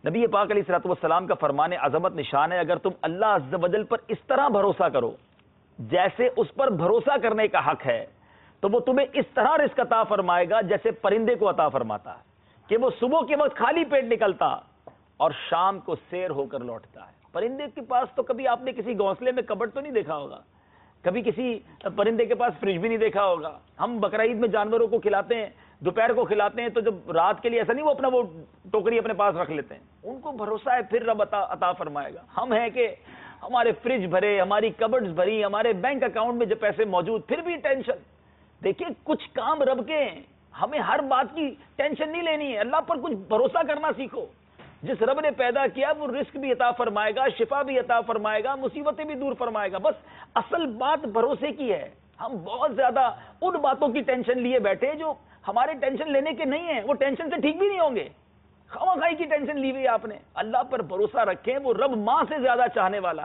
نبی پاک علیہ الصلوۃ والسلام کا فرمان عظمت نشان ہے، اگر تم اللہ عز و جل پر اس طرح بھروسہ کرو جیسے اس پر بھروسہ کرنے کا حق ہے، تو وہ تمہیں اس طرح رزق عطا فرمائے گا جیسے پرندے کو عطا فرماتا ہے کہ وہ صبح کے وقت خالی پیٹ نکلتا اور شام کو سیر ہو کر لوٹتا ہے۔ پرندے کے پاس تو کبھی آپ نے کسی گھونسلے میں کبٹ تو نہیں دیکھا ہوگا، کبھی کسی پرندے کے پاس فریج بھی نہیں دیکھا ہوگا۔ ہم بقرعید میں جانوروں کو کھلاتے ہیں، دوپہر کو کھلاتے ہیں، تو جب رات کے لیے ایسا نہیں وہ اپنا وہ ٹوکری اپنے پاس رکھ لیتے ہیں، ان کو بھروسہ ہے پھر رب عطا فرمائے گا۔ ہم ہیں کہ ہمارے فریج بھرے، ہماری کبڈز بھری، ہمارے بینک اکاؤنٹ میں جو پیسے موجود، پھر بھی ٹینشن۔ دیکھیں کچھ کام رب کے ہیں، ہمیں ہر بات کی ٹینشن نہیں لینی ہے، اللہ پر کچھ بھروسہ کرنا سیکھو۔ جس رب نے پیدا کیا وہ رزق بھی عطا فرمائے گا، شفا بھی عطا فرمائے گا، مصیبتیں بھی دور فرمائے گا۔ بس اصل بات بھروسے کی ہے۔ ہم بہت زیادہ ان باتوں کی ٹینشن لیے بیٹھے جو ہمارے ٹینشن لینے کے نہیں ہیں، وہ ٹینشن سے ٹھیک بھی نہیں ہوں گے۔ خواہ خواہی کی ٹینشن لی ہوئی آپ نے۔ اللہ پر بھروسہ رکھیں، وہ رب ماں سے زیادہ چاہنے والا